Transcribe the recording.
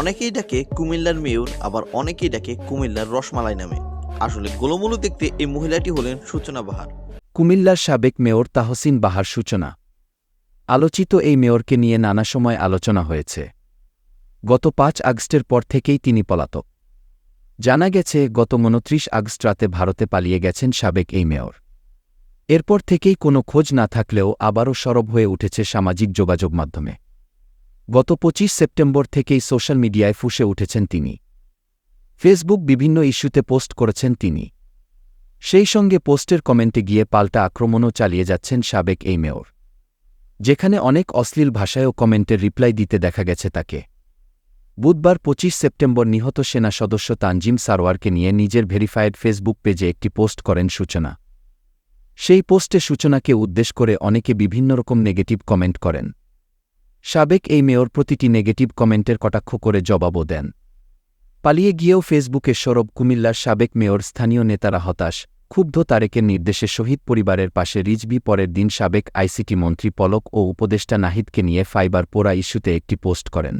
অনেকেই ডাকে কুমিল্লার মেয়র, আবার অনেকেই ডাকে কুমিল্লার রসমালাই নামে। আসলে গোলমূল দেখতে এই মহিলাটি হলেন সূচনা বাহার। কুমিল্লার সাবেক মেয়র তাহসিন বাহার সূচনা। আলোচিত এই মেয়রকে নিয়ে নানা সময় আলোচনা হয়েছে। গত ৫ আগস্টের পর থেকেই তিনি পলাতক। জানা গেছে, গত ২৯ আগস্ট রাতে ভারতে পালিয়ে গেছেন সাবেক এই মেয়র। এরপর থেকেই কোনো খোঁজ না থাকলেও আবারও সরব হয়ে উঠেছে সামাজিক যোগাযোগ মাধ্যমে। গত ২৫ সেপ্টেম্বর থেকেই সোশ্যাল মিডিয়ায় ফুঁসে উঠেছেন তিনি। ফেসবুক বিভিন্ন ইস্যুতে পোস্ট করেছেন তিনি। সেই সঙ্গে পোস্টের কমেন্টে গিয়ে পাল্টা আক্রমণও চালিয়ে যাচ্ছেন সাবেক এই মেয়র, যেখানে অনেক অশ্লীল ভাষায়ও কমেন্টের রিপ্লাই দিতে দেখা গেছে তাকে। বুধবার ২৫ সেপ্টেম্বর নিহত সেনা সদস্য তানজিম সারোয়ারকে নিয়ে নিজের ভেরিফায়েড ফেসবুক পেজে একটি পোস্ট করেন সূচনা। সেই পোস্টে সূচনাকে উদ্দেশ্য করে অনেকে বিভিন্ন রকম নেগেটিভ কমেন্ট করেন। সাবেক এই মেয়র প্রতিটি নেগেটিভ কমেন্টের কটাক্ষ করে জবাবও দেন। পালিয়ে গিয়েও ফেসবুকে সরব কুমিল্লার সাবেক মেয়র। স্থানীয় নেতারা হতাশ, ক্ষুব্ধ। তারেকের নির্দেশে শহীদ পরিবারের পাশে রিজভী পরের দিন সাবেক আইসিটি মন্ত্রী পলক ও উপদেষ্টা নাহিদকে নিয়ে ফাইবার পোড়া ইস্যুতে একটি পোস্ট করেন।